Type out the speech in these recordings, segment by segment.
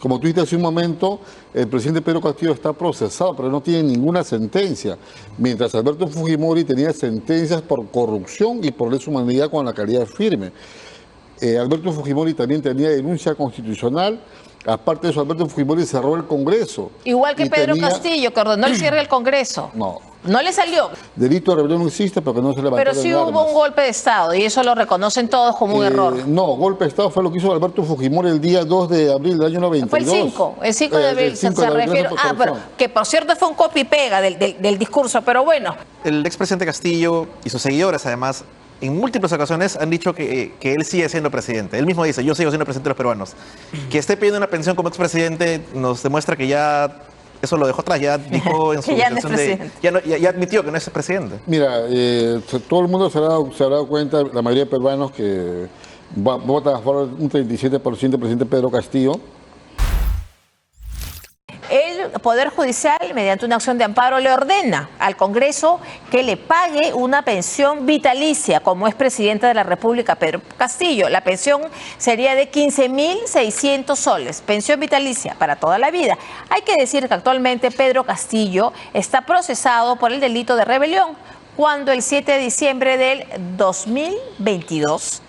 Como tú dijiste hace un momento, el presidente Pedro Castillo está procesado, pero no tiene ninguna sentencia, mientras Alberto Fujimori tenía sentencias por corrupción y por lesa humanidad con la calidad firme. Alberto Fujimori también tenía denuncia constitucional. Aparte de eso, Alberto Fujimori cerró el Congreso. Igual que Pedro Castillo, que ordenó el cierre del Congreso. No le salió. Delito de rebelión no existe porque no se levantó. Pero sí hubo un golpe de Estado y eso lo reconocen todos como un error. No, golpe de Estado fue lo que hizo Alberto Fujimori el día 2 de abril del año 92. Fue el 5 de abril, se refiere. Pero que por cierto fue un copy y pega del discurso, pero bueno. El expresidente Castillo y sus seguidores, además, en múltiples ocasiones han dicho que él sigue siendo presidente. Él mismo dice, yo sigo siendo presidente de los peruanos. Que esté pidiendo una pensión como expresidente nos demuestra que ya eso lo dejó atrás, ya dijo en su presentación ya admitió que no es presidente. Mira, todo el mundo se ha dado cuenta, la mayoría de peruanos, que vota a favor un 37% del presidente Pedro Castillo. El Poder Judicial, mediante una acción de amparo, le ordena al Congreso que le pague una pensión vitalicia, como es presidente de la República Pedro Castillo. La pensión sería de 15.600 soles, pensión vitalicia para toda la vida. Hay que decir que actualmente Pedro Castillo está procesado por el delito de rebelión, cuando el 7 de diciembre del 2022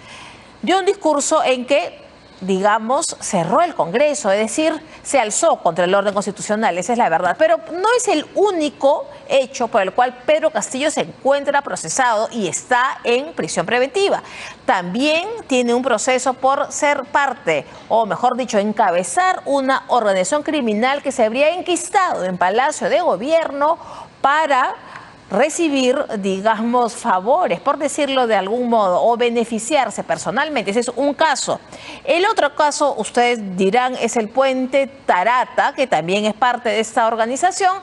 dio un discurso en que, digamos, cerró el Congreso, es decir, se alzó contra el orden constitucional, esa es la verdad. Pero no es el único hecho por el cual Pedro Castillo se encuentra procesado y está en prisión preventiva. También tiene un proceso por ser parte, o mejor dicho, encabezar una organización criminal que se habría enquistado en Palacio de Gobierno para recibir, digamos, favores, por decirlo de algún modo, o beneficiarse personalmente. Ese es un caso. El otro caso, ustedes dirán, es el Puente Tarata, que también es parte de esta organización.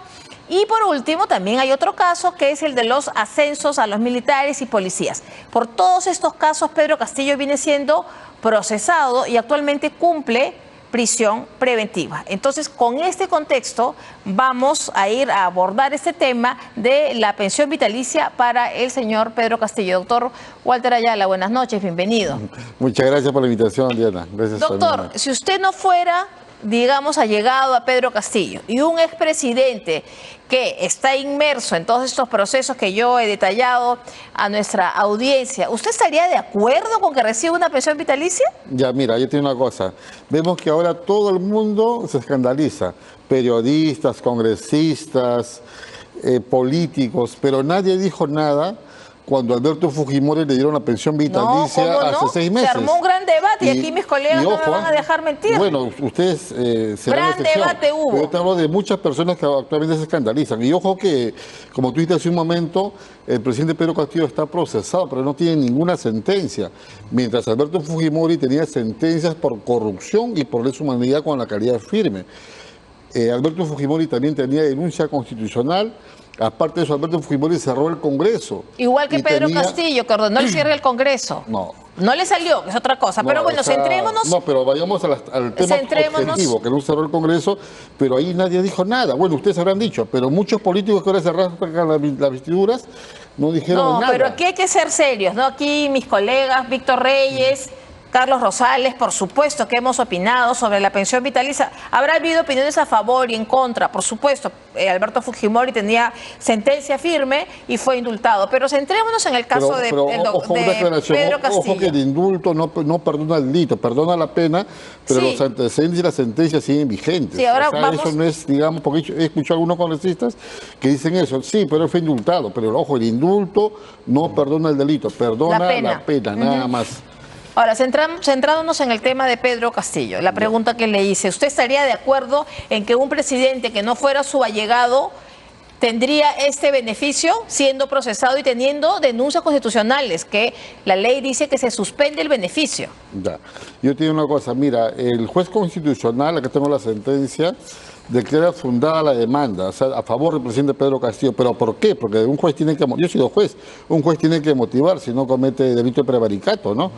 Y por último, también hay otro caso, que es el de los ascensos a los militares y policías. Por todos estos casos, Pedro Castillo viene siendo procesado y actualmente cumple prisión preventiva. Entonces, con este contexto, vamos a ir a abordar este tema de la pensión vitalicia para el señor Pedro Castillo. Doctor Walter Ayala, buenas noches, bienvenido. Muchas gracias por la invitación, Diana. Gracias. Doctor, si usted no fuera, digamos, allegado a Pedro Castillo y un expresidente que está inmerso en todos estos procesos que yo he detallado a nuestra audiencia, ¿usted estaría de acuerdo con que reciba una pensión vitalicia? Ya, mira, yo tengo una cosa. Vemos que ahora todo el mundo se escandaliza. Periodistas, congresistas, políticos, pero nadie dijo nada cuando a Alberto Fujimori le dieron la pensión vitalicia hace 6 meses. Se armó un gran debate y aquí mis colegas no me van a dejar mentir. Bueno, ustedes serán gran debate hubo. Pero yo te hablo de muchas personas que actualmente se escandalizan. Y ojo que, como tú dijiste hace un momento, el presidente Pedro Castillo está procesado, pero no tiene ninguna sentencia. Mientras Alberto Fujimori tenía sentencias por corrupción y por lesa humanidad con la calidad firme. Alberto Fujimori también tenía denuncia constitucional. Aparte de eso, Alberto Fujimori cerró el Congreso. Igual que Pedro Castillo, que ordenó el cierre del Congreso. No le salió, que es otra cosa. Pero bueno, centrémonos. No, pero vayamos al tema objetivo, que no cerró el Congreso, pero ahí nadie dijo nada. Bueno, ustedes habrán dicho, pero muchos políticos que ahora se raspan las vestiduras no dijeron nada. No, pero aquí hay que ser serios, ¿no? Aquí mis colegas, Víctor Reyes, Carlos Rosales, por supuesto que hemos opinado sobre la pensión vitalicia. Habrá habido opiniones a favor y en contra, por supuesto. Alberto Fujimori tenía sentencia firme y fue indultado. Pero centrémonos en el caso de Pedro Castillo. Ojo que el indulto no perdona el delito, perdona la pena, pero los antecedentes y las sentencias siguen vigentes. Sí, ahora vamos... Eso no es, digamos, porque he escuchado a algunos congresistas que dicen eso. Sí, pero él fue indultado. Pero ojo, el indulto no perdona el delito, perdona la pena, nada más. Ahora, centrándonos en el tema de Pedro Castillo, la pregunta que le hice, ¿usted estaría de acuerdo en que un presidente que no fuera su allegado tendría este beneficio siendo procesado y teniendo denuncias constitucionales, que la ley dice que se suspende el beneficio? Ya. Yo te digo una cosa, mira, el juez constitucional, acá tengo la sentencia, declara fundada la demanda, o sea, a favor del presidente Pedro Castillo. ¿Pero por qué? Porque un juez tiene que... Yo he sido juez, un juez tiene que motivar si no comete delito de prevaricato, ¿no?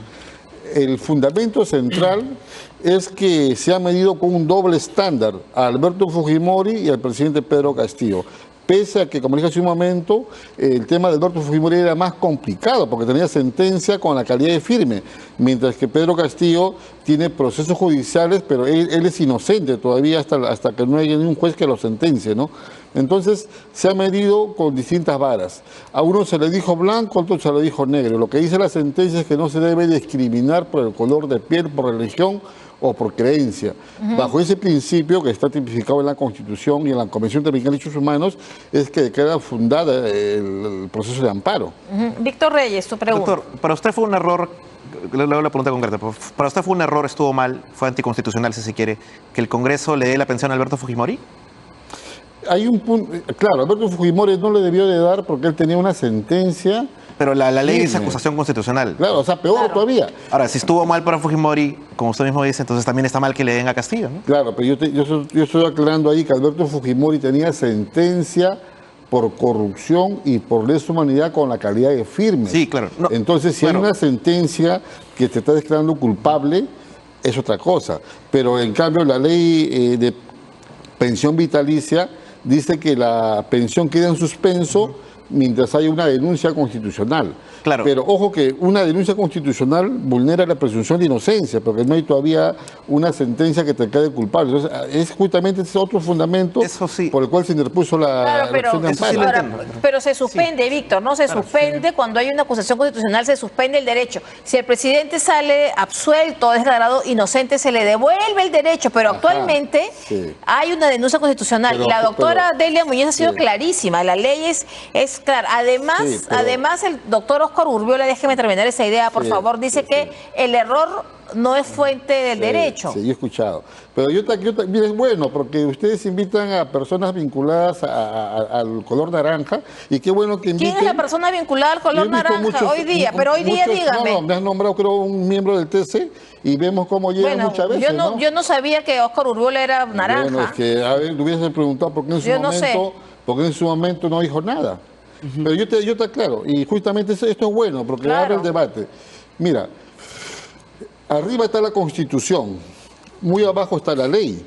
El fundamento central es que se ha medido con un doble estándar a Alberto Fujimori y al presidente Pedro Castillo. pese a que, como dije hace un momento, el tema de Alberto Fujimori era más complicado, porque tenía sentencia con la calidad de firme, mientras que Pedro Castillo tiene procesos judiciales, pero él es inocente todavía hasta que no haya ningún juez que lo sentencie, ¿no? Entonces se ha medido con distintas varas. A uno se le dijo blanco, a otro se le dijo negro. Lo que dice la sentencia es que no se debe discriminar por el color de piel, por religión o por creencia. Bajo ese principio que está tipificado en la Constitución y en la Convención Interamericana de Derechos Humanos, es que queda fundada el proceso de amparo. Víctor Reyes, tu pregunta. Doctor, para usted fue un error, le hago la pregunta concreta, para usted fue un error, estuvo mal, fue anticonstitucional si se quiere, que el Congreso le dé la pensión a Alberto Fujimori. Hay un punto, claro, Alberto Fujimori no le debió de dar porque él tenía una sentencia. Pero la ley firme. es acusación constitucional. Claro, o sea, peor todavía. Ahora, si estuvo mal para Fujimori, como usted mismo dice, entonces también está mal que le den a Castillo, ¿no? Claro, pero yo estoy aclarando ahí que Alberto Fujimori tenía sentencia por corrupción y por lesa humanidad con la calidad de firme. Sí, claro. No, entonces, si hay una sentencia que te está declarando culpable, es otra cosa. Pero en cambio, la ley de pensión vitalicia dice que la pensión queda en suspenso mientras haya una denuncia constitucional. Claro. Pero ojo que una denuncia constitucional vulnera la presunción de inocencia, porque no hay todavía una sentencia que te quede culpable. Entonces, es justamente ese otro fundamento por el cual se interpuso la acción de amparo. Pero se suspende, Víctor, no se suspende cuando hay una acusación constitucional, se suspende el derecho. Si el presidente sale absuelto, declarado inocente, se le devuelve el derecho, pero actualmente hay una denuncia constitucional. Y la doctora Delia Muñoz ha sido clarísima, la ley es clara. Además, el doctor Óscar Urbiola, déjeme terminar esa idea, por favor, dice que el error no es fuente del derecho. Sí, yo he escuchado. Pero mire, es bueno, porque ustedes invitan a personas vinculadas al color naranja, y qué bueno que inviten... ¿Quién es la persona vinculada al color naranja hoy día? Pero hoy día dígame. No, me has nombrado, creo, un miembro del TC, y vemos cómo llega muchas veces, yo no sabía que Óscar Urbiola era naranja. Bueno, es que, a ver, le hubiese preguntado por qué en su momento no dijo nada. Pero yo te aclaro, y justamente esto es bueno, porque abre el debate. Mira, arriba está la Constitución, muy abajo está la ley.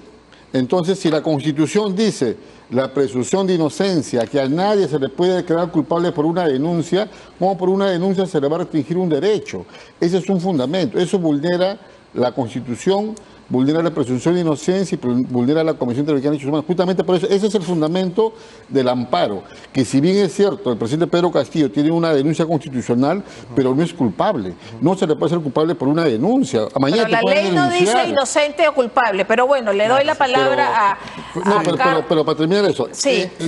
Entonces, si la Constitución dice la presunción de inocencia, que a nadie se le puede declarar culpable por una denuncia, ¿cómo por una denuncia se le va a restringir un derecho? Ese es un fundamento, eso vulnera la Constitución, vulnera la presunción de inocencia y vulnera la Convención Interamericana de Derechos Humanos. Justamente por eso, ese es el fundamento del amparo, que si bien es cierto, el presidente Pedro Castillo tiene una denuncia constitucional, pero no es culpable. No se le puede ser culpable por una denuncia. Mañana pero la ley no dice inocente o culpable, pero bueno, le doy la palabra pero para terminar eso,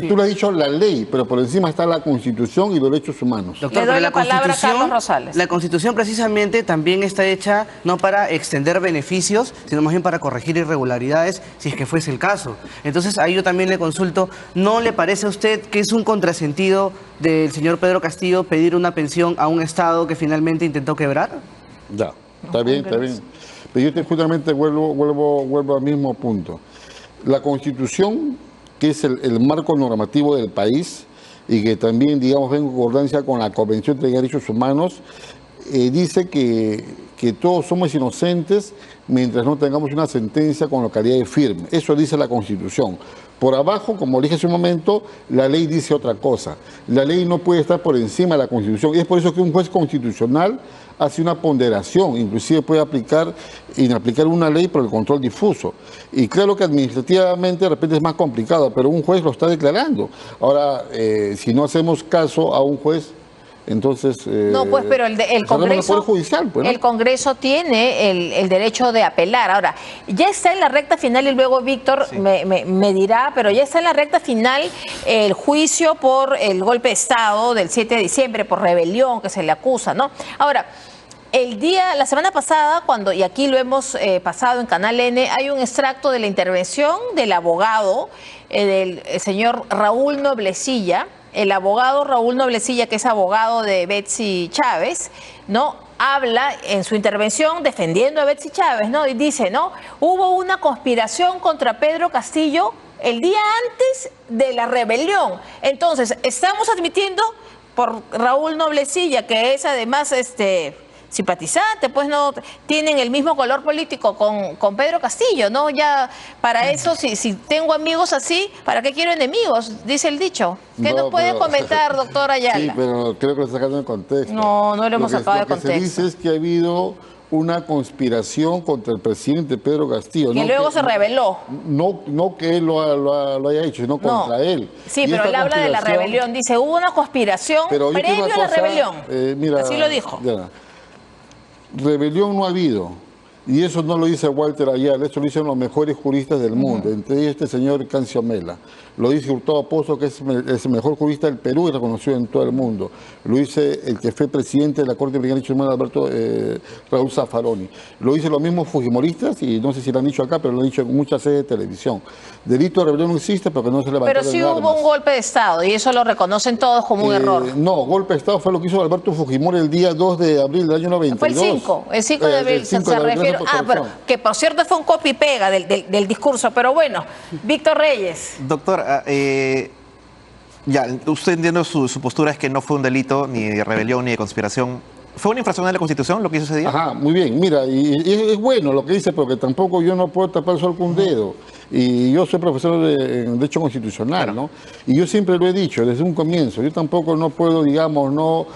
tú lo has dicho, la ley, pero por encima está la Constitución y los derechos humanos. Doctor, le doy la palabra a Carlos Rosales. La Constitución precisamente también está hecha no para extender beneficios, sino más bien para corregir irregularidades, si es que fuese el caso. Entonces, ahí yo también le consulto, ¿no le parece a usted que es un contrasentido del señor Pedro Castillo pedir una pensión a un Estado que finalmente intentó quebrar? Ya, está bien. Pero yo justamente vuelvo al mismo punto. La Constitución, que es el marco normativo del país, y que también, digamos, va en concordancia con la Convención de Derechos Humanos, dice que todos somos inocentes mientras no tengamos una sentencia con localidad firme. Eso dice la Constitución. Por abajo, como dije hace un momento, la ley dice otra cosa. La ley no puede estar por encima de la Constitución. Y es por eso que un juez constitucional hace una ponderación, inclusive puede inaplicar una ley por el control difuso. Y claro que administrativamente de repente es más complicado, pero un juez lo está declarando. Ahora, si no hacemos caso a un juez, entonces no, pues, pero el Congreso, judicial, pues, ¿no? El Congreso tiene el derecho de apelar. Ahora, ya está en la recta final, y luego Víctor me dirá, pero ya está en la recta final el juicio por el golpe de Estado del 7 de diciembre, por rebelión que se le acusa, ¿no? Ahora, la semana pasada, y aquí lo hemos pasado en Canal N, hay un extracto de la intervención del abogado, del señor Raúl Noblecilla. El abogado Raúl Noblecilla, que es abogado de Betsy Chávez, ¿no? Habla en su intervención defendiendo a Betsy Chávez, ¿no? Y dice, ¿no? Hubo una conspiración contra Pedro Castillo el día antes de la rebelión. Entonces, estamos admitiendo por Raúl Noblecilla, que es además simpatizante, pues no tienen el mismo color político con Pedro Castillo, ¿no? Ya para eso, si tengo amigos así, ¿para qué quiero enemigos? Dice el dicho. ¿Qué No, nos puede pero- comentar, doctor Ayala? Sí, pero creo que lo está sacando de contexto. No, no lo hemos sacado de Lo que se contexto. dice es que ha habido una conspiración contra el presidente Pedro Castillo. Que no luego que- se reveló. No que él lo haya hecho, sino No. contra él. Sí, Y pero esta él habla de la conspiración- rebelión. Dice, hubo una conspiración Pero yo te digo previo a una la cosa, rebelión. mira, Así lo dijo. ya. Rebelión no ha habido. Y eso no lo dice Walter Ayala, eso lo dicen los mejores juristas del mundo, entre ellos este señor Cancio Mela. Lo dice Hurtado Pozo, que es el mejor jurista del Perú y reconocido en todo el mundo. Lo dice el que fue presidente de la Corte Americana de Derechos Humanos, Alberto Raúl Zaffaroni. Lo dicen los mismos fujimoristas, y no sé si lo han dicho acá, pero lo han dicho en muchas sedes de televisión. Delito de rebelión no existe porque no se levantaron Pero sí armas. hubo un golpe de Estado y eso lo reconocen todos como un error. No, golpe de Estado fue lo que hizo Alberto Fujimori el día 2 de abril del año 92. Fue el 5 de abril, el 5 de se abril, refiere. gracias por Pero corrección. que por cierto fue un copy y pega del discurso, pero bueno, Víctor Reyes. Doctor, ya, usted entiende su postura es que no fue un delito ni de rebelión ni de conspiración. ¿Fue una infracción de la Constitución lo que hizo ese día? Ajá, muy bien. Mira, y es bueno lo que dice, porque tampoco yo no puedo tapar el sol con un dedo. Y yo soy profesor en Derecho Constitucional, Claro. ¿no? Y yo siempre lo he dicho desde un comienzo. Yo tampoco no puedo, digamos, no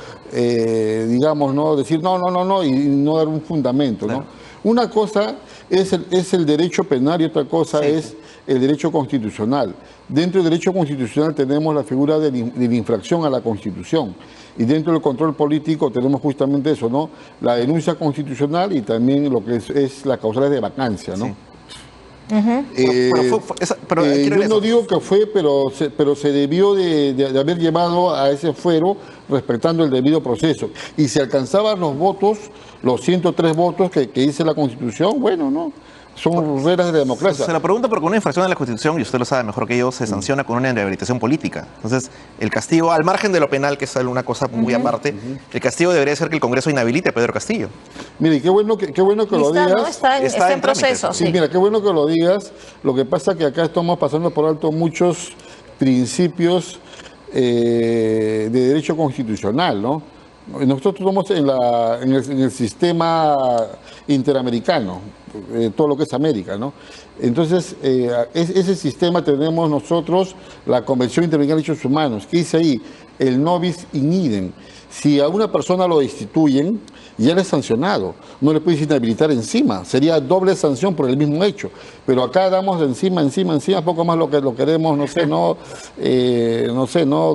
decir no, y no dar un fundamento, Claro. ¿no? Una cosa es el derecho penal y otra cosa es el derecho constitucional. Dentro del derecho constitucional tenemos la figura de la infracción a la Constitución. Y dentro del control político tenemos justamente eso, ¿no? La denuncia constitucional y también lo que es la causales de vacancia, ¿no? Sí. Pero quiero Yo eso. no digo que fue, pero se debió de haber llevado a ese fuero respetando el debido proceso. Y si alcanzaban los votos, los 103 votos que dice la Constitución, bueno, ¿no? Son reglas de la democracia. Se lo pregunto porque una infracción de la Constitución, y usted lo sabe mejor que yo, se sanciona con una inhabilitación política. Entonces, el castigo, al margen de lo penal, que es una cosa muy aparte, el castigo debería ser que el Congreso inhabilite a Pedro Castillo. Mire, qué bueno que lo Está, digas. ¿no? Está en trámite. proceso, Sí, sí. mira, qué bueno que lo digas. Lo que pasa es que acá estamos pasando por alto muchos principios de derecho constitucional, ¿no? Nosotros estamos en el sistema interamericano, todo lo que es América, ¿no? Entonces, ese sistema tenemos nosotros, la Convención Interamericana de Derechos Humanos, que dice ahí, el nobis in idem. Si a una persona lo destituyen, ya le es sancionado. No le puedes inhabilitar encima. Sería doble sanción por el mismo hecho. Pero acá damos encima, poco más lo que lo queremos,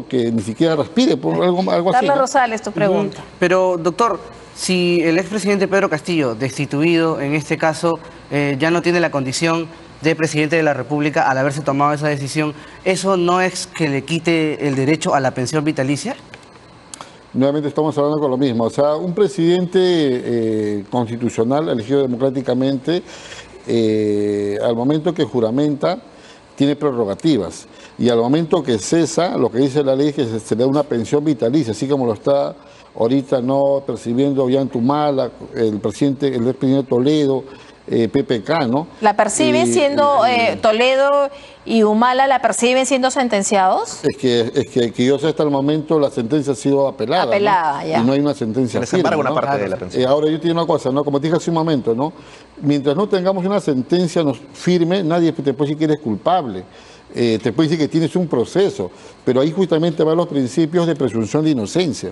que ni siquiera respire, por algo así. Carlos ¿no? Rosales, tu pregunta. Pero, doctor, si el expresidente Pedro Castillo, destituido en este caso, ya no tiene la condición de presidente de la República al haberse tomado esa decisión, ¿eso no es que le quite el derecho a la pensión vitalicia? Nuevamente estamos hablando con lo mismo. O sea, un presidente constitucional elegido democráticamente, al momento que juramenta, tiene prerrogativas. Y al momento que cesa, lo que dice la ley es que se le da una pensión vitalicia, así como lo está ahorita no percibiendo Ollantumala, el expresidente Toledo, PPK, ¿no? ¿La perciben siendo Toledo y Humala, la perciben siendo sentenciados? Es que yo sé hasta el momento la sentencia ha sido apelada. Apelada, ¿no? ya. Y no hay una sentencia Se les firme, embarga una ¿no? parte de la pensión. Ahora yo te digo una cosa, ¿no? Como te dije hace un momento, ¿no? Mientras no tengamos una sentencia firme, nadie te puede decir que eres culpable. Te puede decir que tienes un proceso, pero ahí justamente van los principios de presunción de inocencia.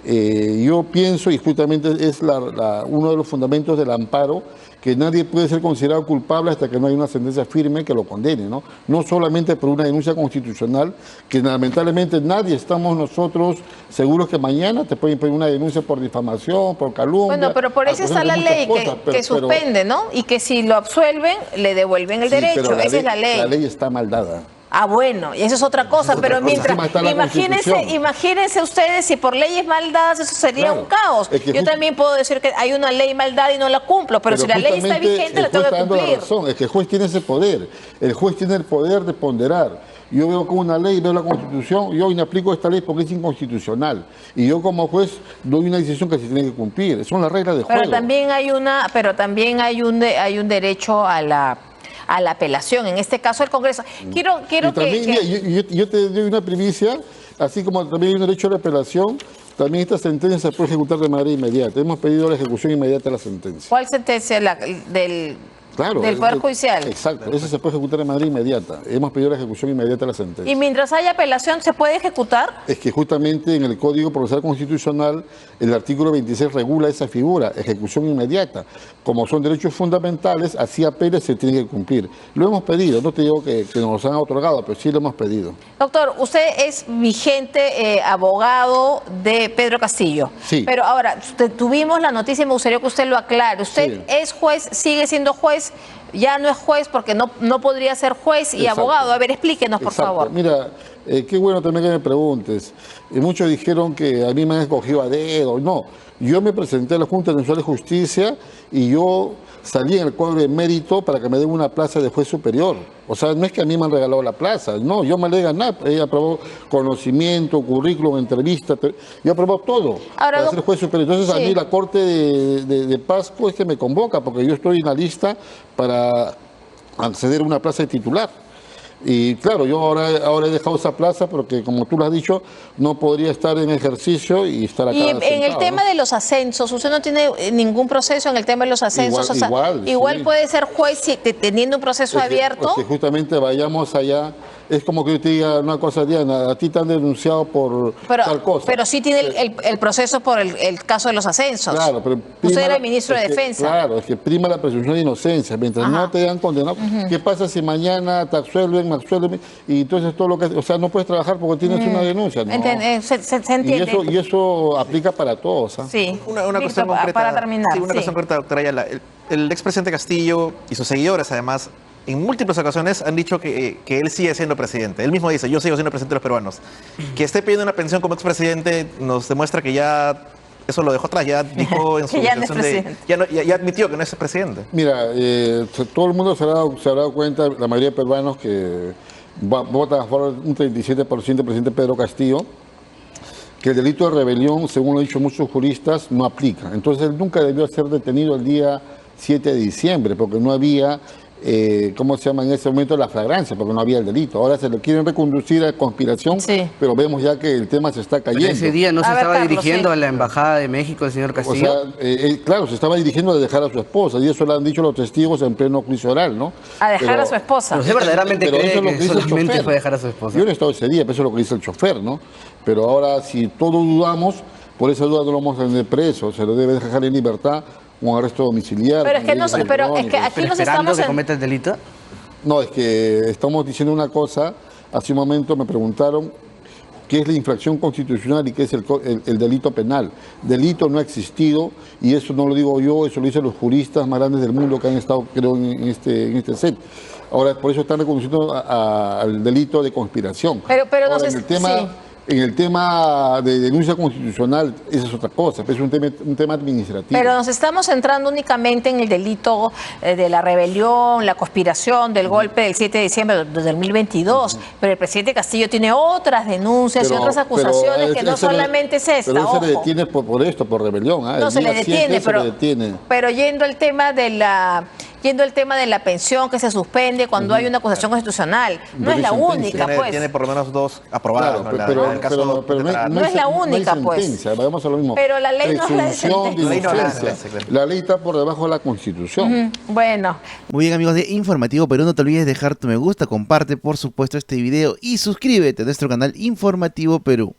Yo pienso, y justamente es uno de los fundamentos del amparo, que nadie puede ser considerado culpable hasta que no haya una sentencia firme que lo condene, ¿no? No solamente por una denuncia constitucional, que lamentablemente nadie estamos nosotros seguros que mañana te pueden poner una denuncia por difamación, por calumnia. Bueno, pero por eso está la muchas ley cosas, que suspende, ¿no? Y que si lo absuelven, le devuelven el Sí, derecho. pero Esa es la ley. La ley está mal dada. Ah, bueno, y eso es otra cosa, pero cosa. mientras, Encima está la Constitución. imagínense ustedes si por leyes mal dadas eso sería Claro. un caos. Es que Yo también puedo decir que hay una ley mal dada y no la cumplo, pero si la ley está justamente vigente la el tengo juez que está dando la cumplir. razón, es que el juez tiene ese poder. El juez tiene el poder de ponderar. Yo veo como una ley, veo la Constitución, yo no aplico esta ley porque es inconstitucional. Y yo como juez doy una decisión que se tiene que cumplir. Son las reglas de juego. Pero también hay un derecho a la apelación, en este caso el Congreso. Quiero Y también, que mira, yo te doy una primicia, así como también hay un derecho a la apelación, también esta sentencia se puede ejecutar de manera inmediata. Hemos pedido la ejecución inmediata de la sentencia. ¿Cuál sentencia? Del Poder Judicial. Exacto, eso se puede ejecutar de manera inmediata. Hemos pedido la ejecución inmediata de la sentencia. Y mientras haya apelación, ¿se puede ejecutar? Es que justamente en el Código Procesal Constitucional el artículo 26 regula esa figura, ejecución inmediata. Como son derechos fundamentales, así apeles se tiene que cumplir. Lo hemos pedido, no te digo que nos han otorgado, pero sí lo hemos pedido. Doctor, usted es vigente abogado de Pedro Castillo. Sí. Pero ahora, tuvimos la noticia y me gustaría que usted lo aclare. ¿Usted Sí. es juez, sigue siendo juez? Ya no es juez porque no podría ser juez y Exacto. abogado. A ver, explíquenos, por Exacto. favor. Mira, qué bueno también que me preguntes. Muchos dijeron que a mí me han escogido a dedo. No, yo me presenté a la Junta Nacional de Justicia y yo salí en el cuadro de mérito para que me den una plaza de juez superior. O sea, no es que a mí me han regalado la plaza, no, yo me la he ganado. Ella aprobó conocimiento, currículum, entrevista, yo aprobó todo Ahora, para ser juez superior. Entonces sí. a mí la Corte de Pasco es que me convoca porque yo estoy en la lista para acceder a una plaza de titular. Y claro, yo ahora he dejado esa plaza porque, como tú lo has dicho, no podría estar en ejercicio y estar acá Y en el sentado, tema ¿no? de los ascensos, usted no tiene ningún proceso en el tema de los ascensos. Igual, sí. Puede ser juez teniendo un proceso Es que- abierto. es que justamente vayamos allá, es como que yo te diga una cosa, Diana, a ti te han denunciado por tal cosa. Pero sí tiene el proceso por el caso de los ascensos. Claro, pero Usted era la- el ministro de es que- Defensa. Claro, es que prima la presunción de inocencia. Mientras Ajá. no te han condenado, ¿qué pasa si mañana te absuelven, me absuelven? Y entonces todo lo que... O sea, no puedes trabajar porque tienes una denuncia, ¿no? Se entiende. Y eso aplica para todos, ¿ah? Sí. Una Listo, cuestión concreta. para terminar. Sí, una sí. cuestión concreta, doctora Ayala. El expresidente Castillo y sus seguidores, además, en múltiples ocasiones han dicho que él sigue siendo presidente. Él mismo dice, yo sigo siendo presidente de los peruanos. Que esté pidiendo una pensión como expresidente nos demuestra que ya eso lo dejó atrás. Ya dijo en su Que ya no es declaración presidente. ya admitió que no es presidente. Mira, todo el mundo se habrá dado cuenta, la mayoría de peruanos que votan a favor un 37% del presidente Pedro Castillo, que el delito de rebelión, según lo han dicho muchos juristas, no aplica. Entonces él nunca debió ser detenido el día 7 de diciembre, porque no había, ¿cómo se llama en ese momento? La flagrancia, porque no había el delito. Ahora se le quieren reconducir a conspiración, Sí. pero vemos ya que el tema se está Pero cayendo. ese día no se A ver, estaba Carlos, dirigiendo sí. a la Embajada de México el señor O Castillo. sea, claro, se estaba dirigiendo a dejar a su esposa, y eso lo han dicho los testigos en pleno juicio oral, ¿no? A dejar Pero- a su esposa. Pero usted verdaderamente Pero eso cree es lo que que dice el solamente chofer. fue dejar a su esposa. Yo no he estado ese día, pero eso es lo que dice el chofer, ¿no? Pero ahora, si todos dudamos, por esa duda no lo vamos a tener preso, se lo debe dejar en libertad, un arresto domiciliario. Pero es que no- con pero es que electrónico. aquí Pero nos esperando estamos que en- cometa el delito. No, es que estamos diciendo una cosa, hace un momento me preguntaron qué es la infracción constitucional y qué es el delito penal. Delito no ha existido, y eso no lo digo yo, eso lo dicen los juristas más grandes del mundo que han estado, creo, en este set. Ahora, por eso están reconociendo al delito de conspiración. Pero Ahora, no sé- en el tema de denuncia constitucional, esa es otra cosa, es un tema administrativo. Pero nos estamos centrando únicamente en el delito de la rebelión, la conspiración, del golpe del 7 de diciembre de 2022. Pero el presidente Castillo tiene otras denuncias y otras acusaciones que no solamente es esta. Pero él se le ojo. detiene por esto, por rebelión. No El se le día 7 detiene, se le detiene. pero yendo al tema de la pensión que se suspende cuando hay una acusación constitucional, no Pero es la hay sentencia. única, Tiene, pues. tiene por lo menos dos aprobadas. Claro, ¿no? La- pero en el caso Petrarca. No es la única, no hay pues. sentencia, vamos a lo mismo. Pero la ley no es la de Presunción de sentencia. La ley no es la de inocencia. sentencia, claro. La ley está por debajo de la Constitución. Bueno. Muy bien, amigos de Informativo Perú, no te olvides dejar tu me gusta, comparte por supuesto este video y suscríbete a nuestro canal Informativo Perú.